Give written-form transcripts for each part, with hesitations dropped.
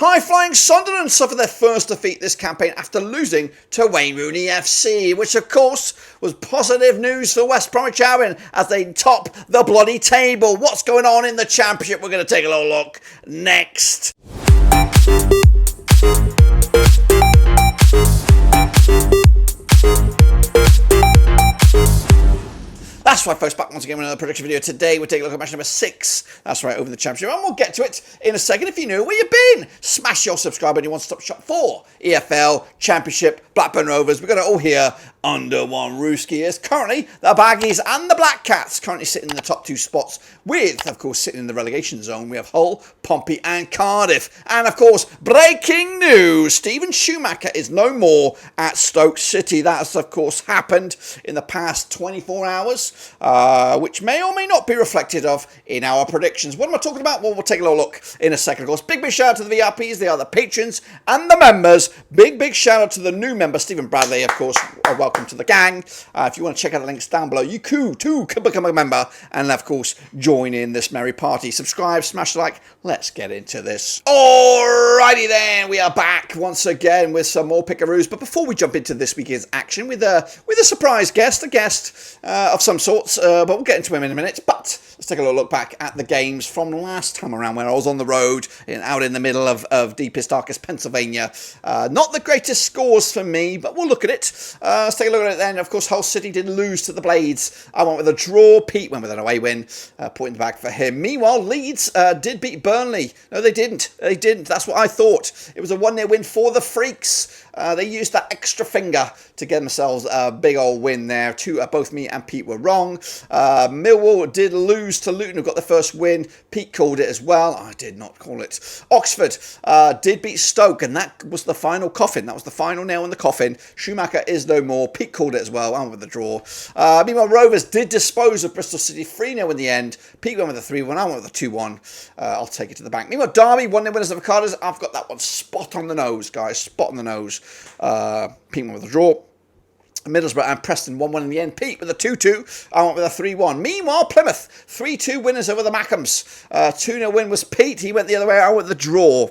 High-flying Sunderland suffered their first defeat this campaign after losing to Wayne Rooney FC, which of course was positive news for West Bromwich Albion as they top the bloody table. What's going on in the Championship? We're going to take a little look next. That's right, folks, back once again with another prediction video. Today we'll take a look at match number 6. That's right, over the Championship, and we'll get to it in a second. If you know where you've been, smash your subscribe button. You want to stop shop for EFL Championship, Blackburn Rovers. We've got it all here under one roof. Skiers. Currently, the Baggies and the Black Cats currently sitting in the top 2 spots with, of course, sitting in the relegation zone. We have Hull, Pompey and Cardiff. And, of course, breaking news. Steven Schumacher is no more at Stoke City. That has, of course, happened in the past 24 hours, which may or may not be reflected of in our predictions. What am I talking about? Well, we'll take a little look in a second. Of course, big shout out to the VIPs. They are the patrons and the members. Big shout out to the new member, Stephen Bradley, of course. Welcome to the gang. If you want to check out the links down below, you too can become a member and, of course, join in this merry party. Subscribe, smash the like. Let's get into this. Alrighty then, we are back once again with some more pickaroos. But before we jump into this week's action with a surprise guest, of some sorts, but we'll get into him in a minute. But let's take a little look back at the games from last time around when I was on the road out in the middle of deepest, darkest Pennsylvania. Not the greatest scores for me, but we'll look at it. Let's take a look at it then. Of course, Hull City did lose to the Blades. I went with a draw. Pete went with an away win. Point in the back for him. Meanwhile, Leeds did beat Burnley. No, they didn't. That's what I thought. It was a 1-0 win for the Freaks. They used that extra finger to get themselves a big old win there. Both me and Pete were wrong. Millwall did lose to Luton, who got the first win. Pete called it as well. I did not call it. Oxford did beat Stoke, and that was the final coffin. That was the final nail in the coffin. Schumacher is no more. Pete called it as well. I went with the draw. Meanwhile, Rovers did dispose of Bristol City 3-0 in the end. Pete went with the 3-1. I went with the 2-1. I'll take it to the bank. Meanwhile, Derby 1-0 winners of Cardiff. I've got that one spot on the nose, guys. Spot on the nose. Pete went with the draw. Middlesbrough and Preston 1-1 in the end. Pete with a 2-2. I went with a 3-1. Meanwhile, Plymouth 3-2 winners over the Mackhams. 2-0 win was Pete. He went the other way. I went with the draw.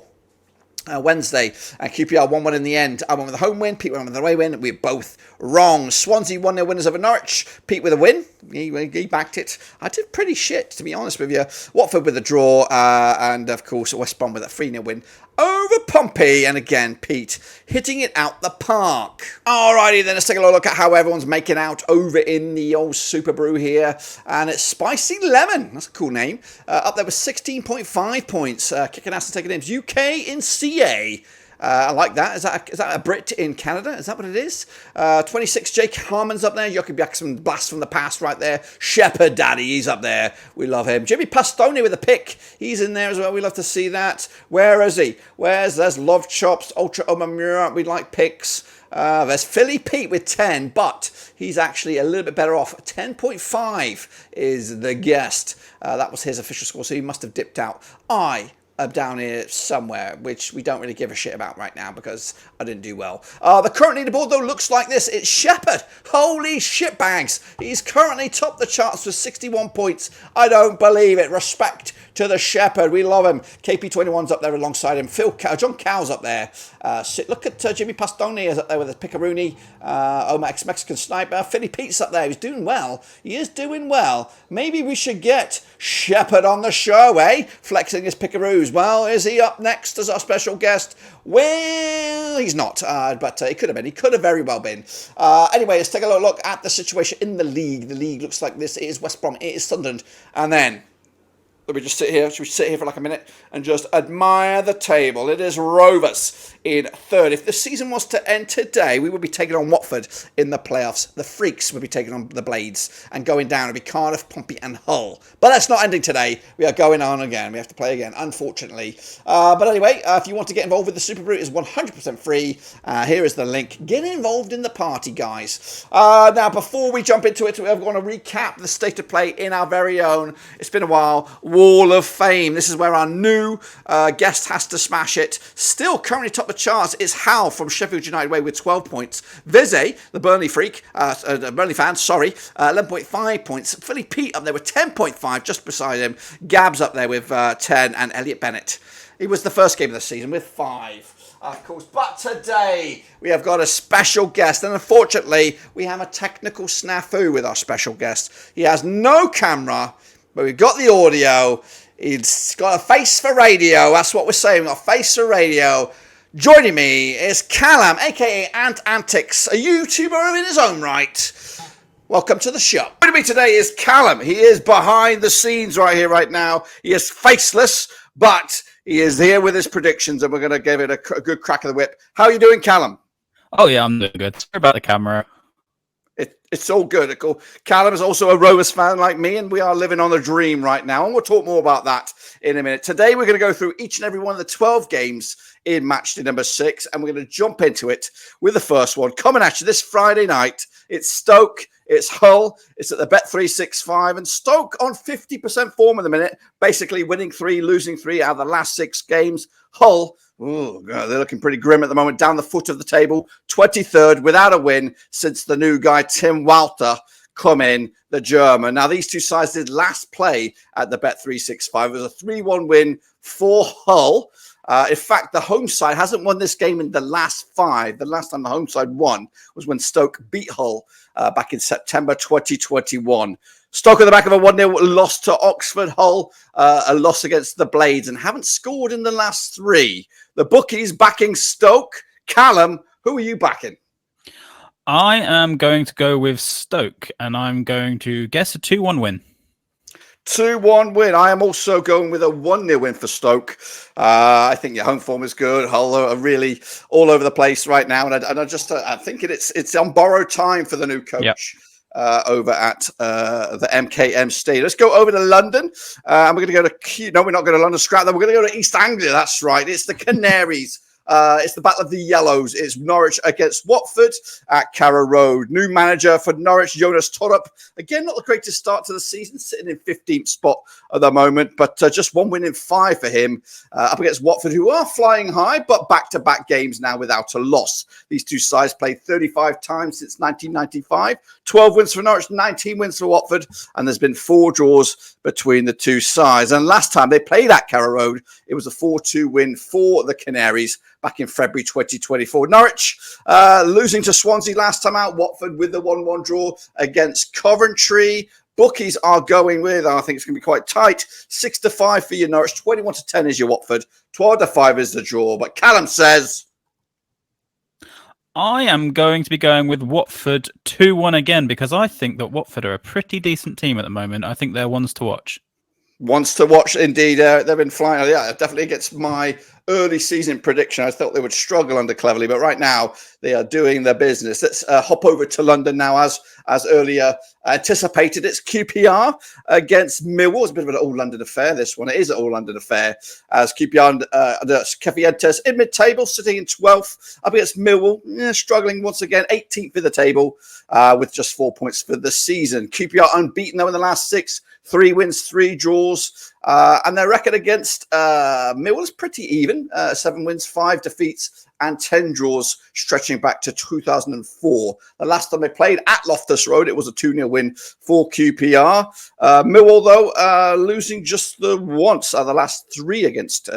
Wednesday, and QPR 1-1 in the end. I went with the home win, Pete went with the away win. We're both wrong. Swansea 1-0 winners over Norwich. Pete with a win. He backed it. I did pretty shit, to be honest with you. Watford with a draw, and of course West Brom with a 3-0 win over Pompey. And again, Pete hitting it out the park. Alrighty then, let's take a look at how everyone's making out over in the old Super Brew here. And it's Spicy Lemon. That's a cool name. Up there with 16.5 points. Kicking ass and taking names. UK in CA. I like that. Is that a Brit in Canada? Is that what it is? 26, Jake Harmon's up there. Jockey Jackson, blast from the past right there. Shepherd Daddy, he's up there. We love him. Jimmy Pastone with a pick. He's in there as well. We love to see that. Where is he? There's Love Chops, Ultra Omamura. We like picks. There's Philly Pete with 10, but he's actually a little bit better off. 10.5 is the guest. That was his official score, so he must have dipped out. Down here somewhere, which we don't really give a shit about right now because I didn't do well. The current leaderboard, though, looks like this. It's Shepherd. Holy shitbags. He's currently topped the charts with 61 points. I don't believe it. Respect to the Shepherd. We love him. KP21's up there alongside him. John Cow's up there. Look at Jimmy Pastone is up there with a pickaroonie. Omar Mexican Sniper. Philly Pete's up there. He's doing well. He is doing well. Maybe we should get Shepherd on the show, eh? Flexing his pickaroos. Well, is he up next as our special guest? Well, he's not, but he could have been. He could have very well been. Anyway, let's take a look at the situation in the league. The league looks like this. It is West Brom. It is Sunderland. And then, let me just sit here. Should we sit here for like a minute and just admire the table? It is Rovers in third. If the season was to end today, we would be taking on Watford in the playoffs. The Freaks would be taking on the Blades. And going down would be Cardiff, Pompey and Hull. But that's not ending today. We are going on again. We have to play again, unfortunately. But anyway, if you want to get involved with the Super Brew, it is 100% free. Here is the link. Get involved in the party, guys. Now, before we jump into it, we're going to recap the state of play in our very own, it's been a while, Wall of Fame. This is where our new guest has to smash it. Still currently top the charts is Hal from Sheffield United way with 12 points. Vize, the Burnley freak, Burnley fan, 11.5 points. Philly Pete up there with 10.5 just beside him. Gab's up there with 10 and Elliot Bennett He was the first game of the season with 5, of course. But today we have got a special guest, and unfortunately we have a technical snafu with our special guest. He has no camera, but we've got the audio. He's got a face for radio. That's what we're saying. We've got a face for radio. Joining me is Callum, aka Ant Antics, a YouTuber in his own right. Welcome to the show. Joining me today is Callum. He is behind the scenes right here, right now. He is faceless, but he is here with his predictions, and we're going to give it a good crack of the whip. How are you doing, Callum? Oh, yeah, I'm doing good. Sorry about the camera. It's all good. Cool. Callum is also a Rovers fan like me, and we are living on a dream right now, and we'll talk more about that in a minute. Today, we're going to go through each and every one of the 12 games in Matchday number 6, and we're going to jump into it with the first one. Coming at you this Friday night, it's Stoke, it's Hull, it's at the Bet365, and Stoke on 50% form at the minute, basically winning 3, losing 3 out of the last 6 games. Hull, oh God, they're looking pretty grim at the moment, down the foot of the table, 23rd, without a win since the new guy, Tim Walter, come in, the German. Now, these two sides did last play at the Bet365. It was a 3-1 win for Hull. In fact, the home side hasn't won this game in the last 5. The last time the home side won was when Stoke beat Hull back in September 2021. Stoke at the back of a 1-0 loss to Oxford. Hull, a loss against the Blades, and haven't scored in the last 3. The bookies backing Stoke. Callum, who are you backing? I am going to go with Stoke, and I'm going to guess a 2-1 win. 2-1 win. I am also going with a 1-0 win for Stoke. I think your home form is good. Hull are really all over the place right now, and I think it's on borrowed time for the new coach. Yep. Over at the MKM Stadium. Let's go over to London. And we're going to go to... No, we're not going to London. Scrap that. We're going to go to East Anglia. That's right. It's the Canaries. It's the Battle of the Yellows. It's Norwich against Watford at Carrow Road. New manager for Norwich, Jonas Torup. Again, not the greatest start to the season, sitting in 15th spot at the moment, but just 1 win in 5 for him up against Watford, who are flying high, but back-to-back games now without a loss. These two sides played 35 times since 1995. 12 wins for Norwich, 19 wins for Watford, and there's been 4 draws between the two sides. And last time they played at Carrow Road, it was a 4-2 win for the Canaries back in February 2024. Norwich losing to Swansea last time out. Watford with the 1-1 draw against Coventry. Bookies are going with, I think it's going to be quite tight, 6-5 for your Norwich, 21-10 is your Watford, 12-5 is the draw. But Callum says... I am going to be going with Watford 2-1 again, because I think that Watford are a pretty decent team at the moment. I think they're ones to watch. Ones to watch, indeed. They've been flying. Yeah, definitely against my early season prediction. I thought they would struggle under Cleverley, but right now they are doing their business. Let's hop over to London now, as earlier anticipated. It's QPR against Millwall. It's a bit of an all-London affair, this one. It is an all-London affair, as QPR under Cefientes in mid-table, sitting in 12th, up against Millwall, struggling once again, 18th in the table, with just 4 points for the season. QPR unbeaten, though, in the last 6, 3 wins, 3 draws. And their record against Millwall is pretty even. 7 wins, 5 defeats, and 10 draws, stretching back to 2004. The last time they played at Loftus Road, it was a 2-0 win for QPR. Millwall, though, losing just the once out of the last 3 against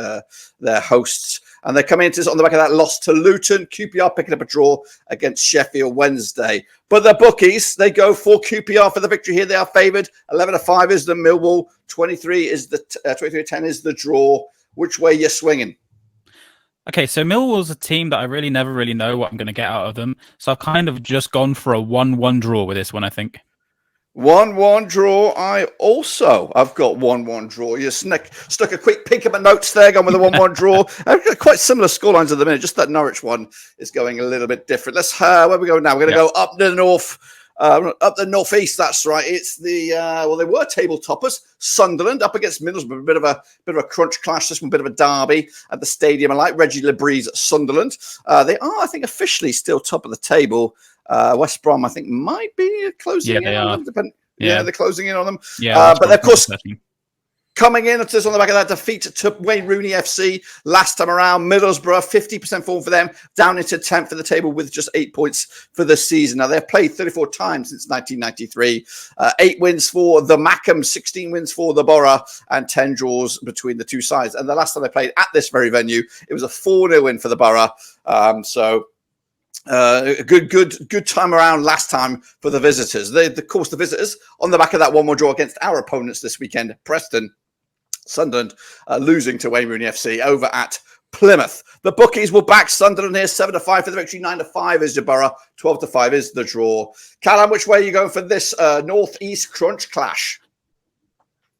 their hosts. And they're coming into this on the back of that loss to Luton. QPR picking up a draw against Sheffield Wednesday. But the bookies, they go for QPR for the victory here. They are favoured. 11-5 is the Millwall. 23-10 is the draw. Which way you're swinging? Okay, so Millwall's a team that I really never really know what I'm going to get out of them. So I've kind of just gone for a 1-1 draw with this one, I think. 1-1 draw. I've got 1-1 draw. You stuck a quick peek at my notes there, going with a 1-1 draw. Quite similar scorelines at the minute. Just that Norwich one is going a little bit different. Let's where we go now. We're going to go up the north. Up the northeast, that's right. It's the they were table toppers. Sunderland up against Middlesbrough, a bit of a crunch clash. This one, a bit of a derby at the stadium. I like Reggie Lebrie's Sunderland. They are, I think, officially still top of the table. West Brom, I think, might be closing in on them. Yeah, they're closing in on them. Yeah, but of course, Coming in, just on the back of that defeat to Wayne Rooney FC last time around, Middlesbrough, 50% form for them, down into 10th for the table with just 8 points for the season. Now, they've played 34 times since 1993. 8 wins for the Mackham, 16 wins for the Borough, and 10 draws between the two sides. And the last time they played at this very venue, it was a 4-0 win for the Borough. A good time around last time for the visitors. Of course, the visitors on the back of that 1-1 draw against our opponents this weekend, Preston, Sunderland, losing to Wayne Rooney FC over at Plymouth. The bookies will back Sunderland here, 7-5 for the victory, 9-5 is your Borough, 12-5 is the draw. Callum, which way are you going for this North-East crunch clash?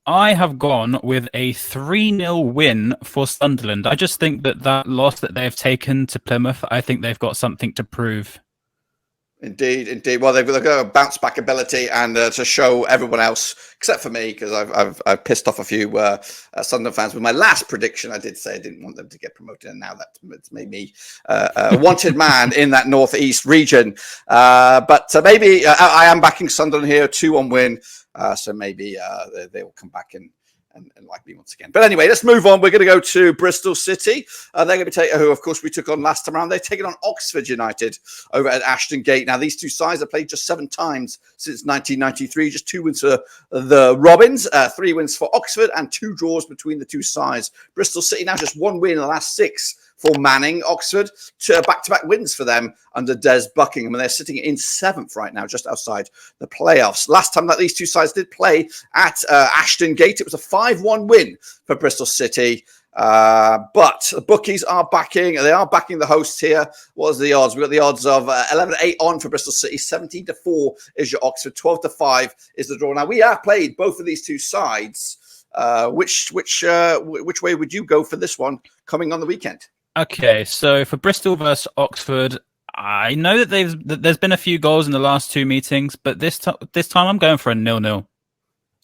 I have gone with a 3-0 win for Sunderland. I just think that loss that they've taken to Plymouth, I think they've got something to prove. Indeed. Well, they've got a bounce back ability and to show everyone else, except for me, because I've pissed off a few Sunderland fans with my last prediction. I did say I didn't want them to get promoted, and now that's made me a wanted man in that northeast region. But maybe I am backing Sunderland here, 2-1 win. So maybe they will come back and like me once again. But anyway, let's move on. We're going to go to Bristol City. They're going to be who, of course, we took on last time around. They're taking on Oxford United over at Ashton Gate. Now, these two sides have played just 7 times since 1993. Just 2 wins for the Robins, 3 wins for Oxford, and 2 draws between the two sides. Bristol City now just 1 win in the last 6 for Manning. Oxford, back-to-back wins for them under Des Buckingham, and they're sitting in 7th right now, just outside the playoffs. Last time that these two sides did play at Ashton Gate, it was a 5-1 win for Bristol City. But the bookies are backing. They are backing the hosts here. What are the odds? We've got the odds of 11-8 on for Bristol City. 17-4 is your Oxford. 12-5 is the draw. Now, we have played both of these two sides. Which way would you go for this one coming on the weekend? Okay, so for Bristol versus Oxford, I know that there's been a few goals in the last 2 meetings, but this time I'm going for a 0-0.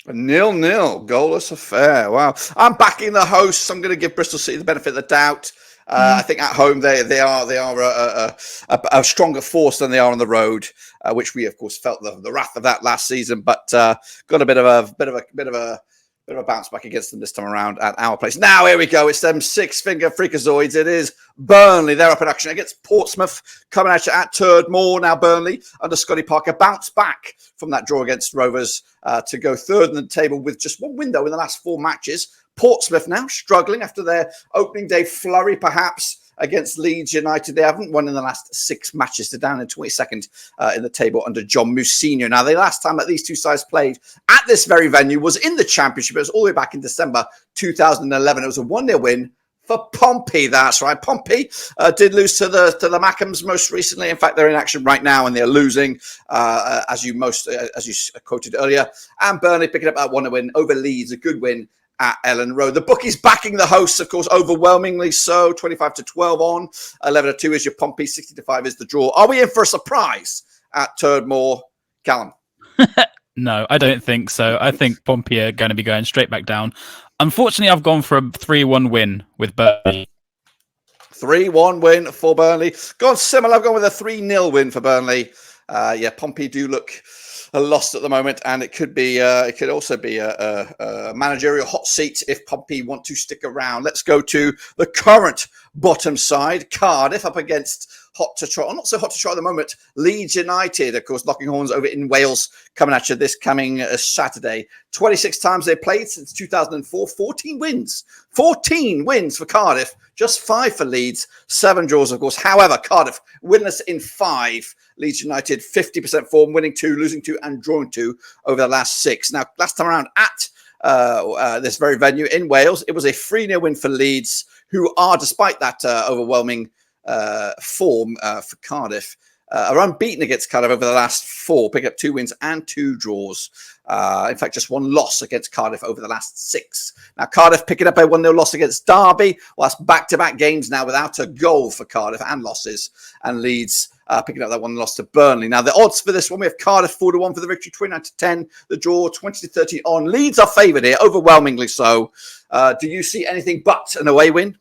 A 0-0 goalless affair. Wow, I'm backing the hosts. I'm going to give Bristol City the benefit of the doubt. I think at home they are a stronger force than they are on the road, which we of course felt the wrath of that last season, but got a bit of a bounce back against them this time around at our place. Now, here we go. It's them 6-finger freakazoids. It is Burnley. They're up in action against Portsmouth, coming at you at Turd Moor. Now, Burnley, under Scotty Parker, bounced back from that draw against Rovers to go 3rd in the table with just 1 win, though, in the last 4 matches. Portsmouth now struggling after their opening day flurry, perhaps, against Leeds United. They haven't won in the last 6 matches. They're down in 22nd in the table under John Mousinho. Now, the last time that these two sides played at this very venue was in the Championship. It was all the way back in December 2011. It was a 1-0 win for Pompey. That's right. Pompey did lose to the Mackhams most recently. In fact, they're in action right now and they're losing, as you quoted earlier. And Burnley picking up that 1-0 win over Leeds, a good win at Ellen Road. The bookies backing the hosts, of course, overwhelmingly so. 25-12 on. 11-2 is your Pompey. 60-5 is the draw. Are we in for a surprise at Turd Moor, Callum? No, I don't think so. I think Pompey are going to be going straight back down. Unfortunately, I've gone for a 3-1 win with Burnley. 3-1 win for Burnley. Gone similar. I've gone with a 3-0 win for Burnley. Pompey do look lost at the moment, and it could also be a managerial hot seat if Pompey want to stick around. Let's go to the current bottom side, Cardiff up against hot to trot, not so hot to trot at the moment, Leeds United, of course, knocking horns over in Wales, coming at you this coming Saturday. 26 times they've played since 2004, 14 wins. 14 wins for Cardiff, just 5 for Leeds, 7 draws, of course. However, Cardiff winless in 5. Leeds United, 50% form, winning 2, losing 2, and drawing 2 over the last 6. Now, last time around at this very venue in Wales, it was a 3-0 win for Leeds, who are, despite that overwhelming form for Cardiff, are unbeaten against Cardiff over the last 4, picking up 2 wins and 2 draws. In fact, just 1 loss against Cardiff over the last 6. Now, Cardiff picking up a 1-0 loss against Derby. Well, that's back-to-back games now without a goal for Cardiff and losses. And Leeds picking up that 1 loss to Burnley. Now, the odds for this one, we have Cardiff 4-1 for the victory, 29-10. The draw, 20-30 on. Leeds are favoured here, overwhelmingly so. Do you see anything but an away win?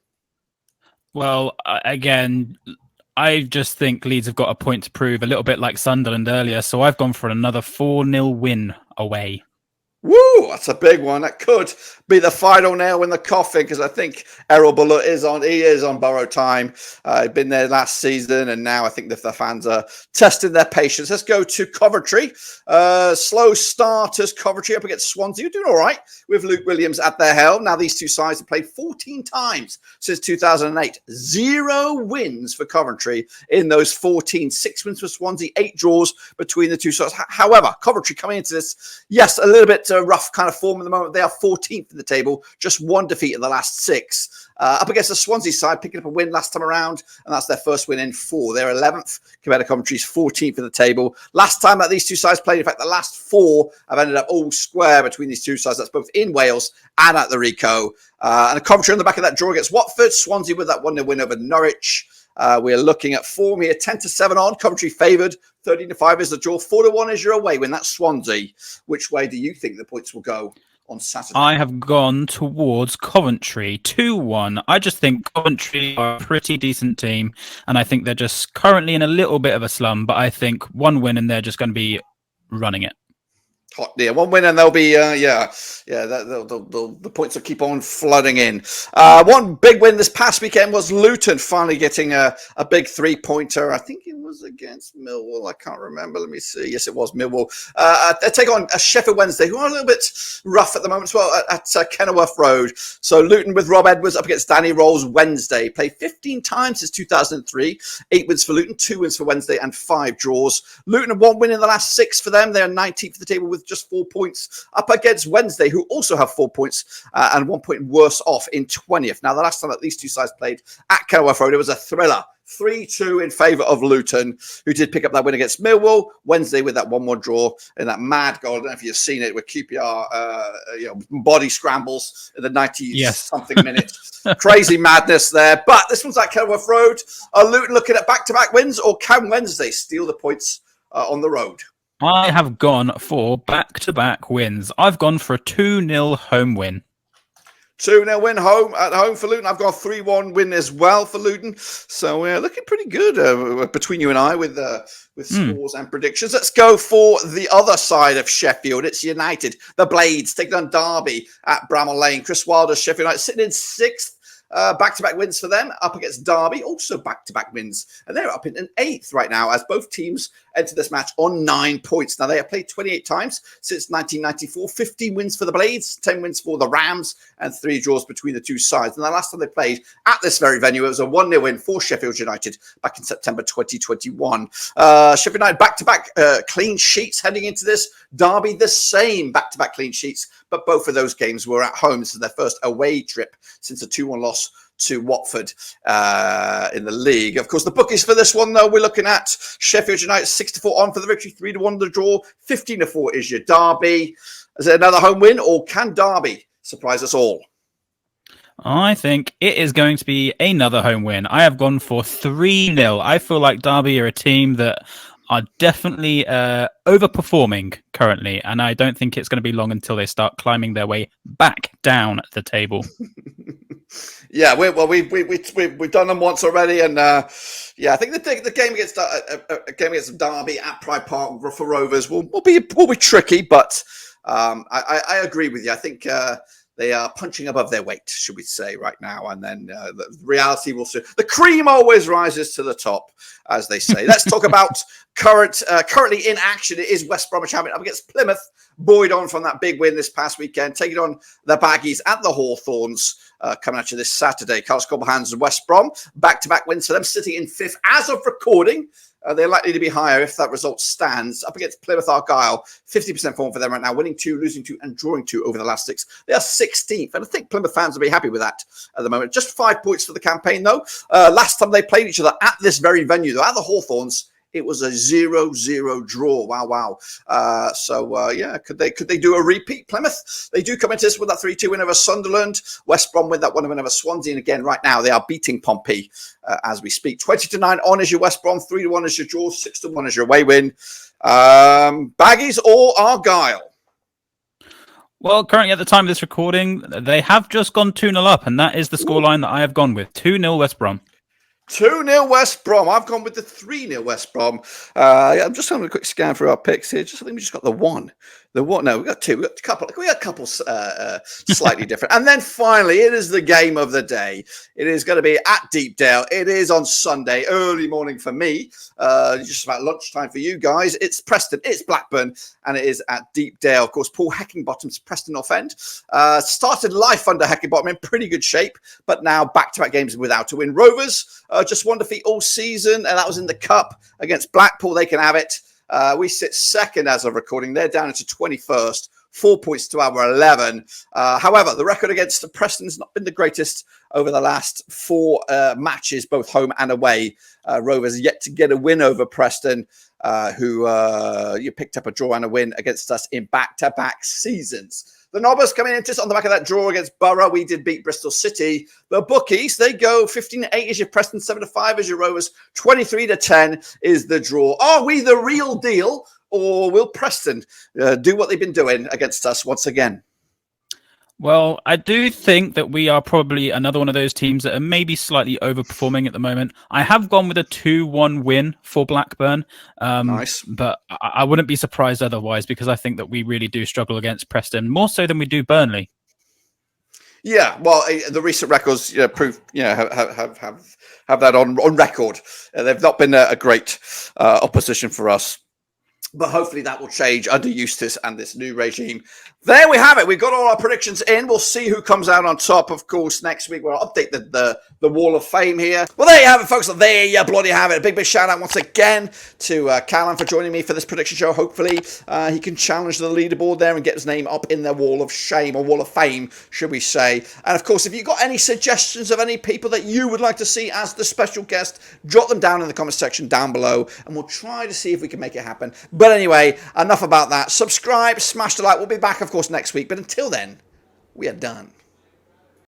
Well, again, I just think Leeds have got a point to prove, a little bit like Sunderland earlier. So I've gone for another 4-0 win away. Woo, that's a big one. That could be the final nail in the coffin because I think Errol Bullock is on borrowed time. Been there last season, and now I think the fans are testing their patience. Let's go to Coventry. Slow starters, Coventry up against Swansea. You're doing all right with Luke Williams at their helm. Now these two sides have played 14 times since 2008. 0 wins for Coventry in those 14. 6 wins for Swansea, 8 draws between the two sides. However, Coventry coming into this, yes, a little bit rough kind of form at the moment. They are 14th in the table, just 1 defeat in the last 6. Up against the Swansea side, picking up a win last time around, and that's their first win in 4. They're 11th, compared to Coventry's 14th in the table. Last time that these two sides played, in fact, the last 4 have ended up all square between these two sides. That's both in Wales and at the Rico. And a Coventry on the back of that draw against Watford. Swansea with that 1-0 win over Norwich. We're looking at form here, 10-7 on. Coventry favoured, 13-5 is the draw. 4-1 is your away win. That's Swansea. Which way do you think the points will go on Saturday? I have gone towards Coventry, 2-1. I just think Coventry are a pretty decent team, and I think they're just currently in a little bit of a slum, but I think 1 win and they're just going to be running it. Hot, yeah, 1 win and they'll be, the points will keep on flooding in. One big win this past weekend was Luton finally getting a big 3-pointer. I think it was against Millwall. I can't remember. Let me see. Yes, it was Millwall. They take on Sheffield Wednesday, who are a little bit rough at the moment as well at Kenilworth Road. So Luton with Rob Edwards up against Danny Rolls Wednesday. Played 15 times since 2003. 8 wins for Luton, 2 wins for Wednesday, and 5 draws. Luton have 1 win in the last 6 for them. They're 19th for the table with just 4 points up against Wednesday, who also have 4 points and 1 point worse off in 20th. Now, the last time that these two sides played at Kenilworth Road, it was a thriller. 3-2 in favour of Luton, who did pick up that win against Millwall. Wednesday with that 1-1 draw in that mad goal. I don't know if you've seen it with QPR, body scrambles in the 90-something minute. Crazy madness there. But this one's at Kenilworth Road. Are Luton looking at back-to-back wins, or can Wednesday steal the points on the road? I have gone for back-to-back wins. I've gone for a 2-0 home win. 2-0 win at home for Luton. I've got a 3-1 win as well for Luton. So we're looking pretty good between you and I with scores and predictions. Let's go for the other side of Sheffield. It's United, the Blades, taking on Derby at Bramall Lane. Chris Wilder, Sheffield United, sitting in 6th. Back-to-back wins for them, up against Derby, also back-to-back wins. And they're up in 8th right now as both teams enter this match on 9 points. Now, they have played 28 times since 1994, 15 wins for the Blades, 10 wins for the Rams, and 3 draws between the two sides. And the last time they played at this very venue, it was a 1-0 win for Sheffield United back in September 2021. Sheffield United back-to-back clean sheets heading into this. Derby, the same back-to-back clean sheets, but both of those games were at home. This is their first away trip since a 2-1 loss to Watford in the league. Of course, the bookies for this one, though, we're looking at Sheffield United 6-4 on for the victory, 3-1 the draw, 15-4 is your Derby. Is it another home win, or can Derby surprise us all? I think it is going to be another home win. I have gone for 3-0. I feel like Derby are a team that are definitely overperforming currently, and I don't think it's going to be long until they start climbing their way back down the table. Yeah, we've done them once already, and I think the game against Derby at Pride Park for Rovers will be tricky, but I agree with you. I think they are punching above their weight, should we say, right now, and then the reality will see. The cream always rises to the top, as they say. Let's talk about currently in action. It is West Bromwich Albion up against Plymouth, buoyed on from that big win this past weekend, taking on the Baggies at the Hawthorns. Coming at you this Saturday. Carl Hands and West Brom. Back-to-back wins for them, sitting in 5th as of recording. They're likely to be higher if that result stands. Up against Plymouth Argyle, 50% form for them right now, winning 2, losing 2, and drawing 2 over the last 6. They are 16th, and I think Plymouth fans will be happy with that at the moment. Just 5 points for the campaign, though. Last time they played each other at this very venue, though, at the Hawthorns, it was a 0-0 draw. Wow. Could they do a repeat? Plymouth, they do come into this with that 3-2 win over Sunderland. West Brom with that 1-1 over Swansea. And again, right now, they are beating Pompey as we speak. 20-9 on is your West Brom, 3-1 is your draw, 6-1 is your away win. Baggies or Argyle? Well, currently at the time of this recording, they have just gone 2-0 up, and that is the scoreline that I have gone with. 2-0 West Brom. 2-0 West Brom. I've gone with the 3-0 West Brom. I'm just having a quick scan through our picks here. I think we just got the 1. The what? No, we got two. We got a couple. Slightly different. And then finally, it is the game of the day. It is going to be at Deepdale. It is on Sunday, early morning for me. Just about lunchtime for you guys. It's Preston. It's Blackburn, and it is at Deepdale. Of course, Paul Heckingbottom's Preston off end started life under Heckingbottom in pretty good shape, but now back-to-back games without a win. Rovers just one defeat all season, and that was in the cup against Blackpool. They can have it. We sit second as of recording. They're down into 21st, 4 points to our 11. However, the record against Preston's not been the greatest over the last four matches, both home and away. Rovers yet to get a win over Preston, who you picked up a draw and a win against us in back-to-back seasons. The Nobbers coming in just on the back of that draw against Borough. We did beat Bristol City. The bookies, they go 15-8 is your Preston, 7-5 is your Rovers, 23-10 is the draw. Are we the real deal, or will Preston do what they've been doing against us once again? Well, I do think that we are probably another one of those teams that are maybe slightly overperforming at the moment. I have gone with a 2-1 win for Blackburn. Nice. But I wouldn't be surprised otherwise, because I think that we really do struggle against Preston, more so than we do Burnley. Yeah, well, the recent records prove, have that on record. They've not been a great opposition for us. But hopefully that will change under Eustace and this new regime. There we have it. We've got all our predictions in. We'll see who comes out on top. Of course, next week we'll update the Wall of Fame here. Well, there you have it, folks. There you bloody have it. A big shout out once again to Callum for joining me for this prediction show. Hopefully he can challenge the leaderboard there and get his name up in the Wall of Shame, or Wall of Fame, should we say. And of course, if you've got any suggestions of any people that you would like to see as the special guest, drop them down in the comment section down below, and we'll try to see if we can make it happen. But anyway, enough about that. Subscribe, smash the like. We'll be back, of course, next week. But until then, we are done.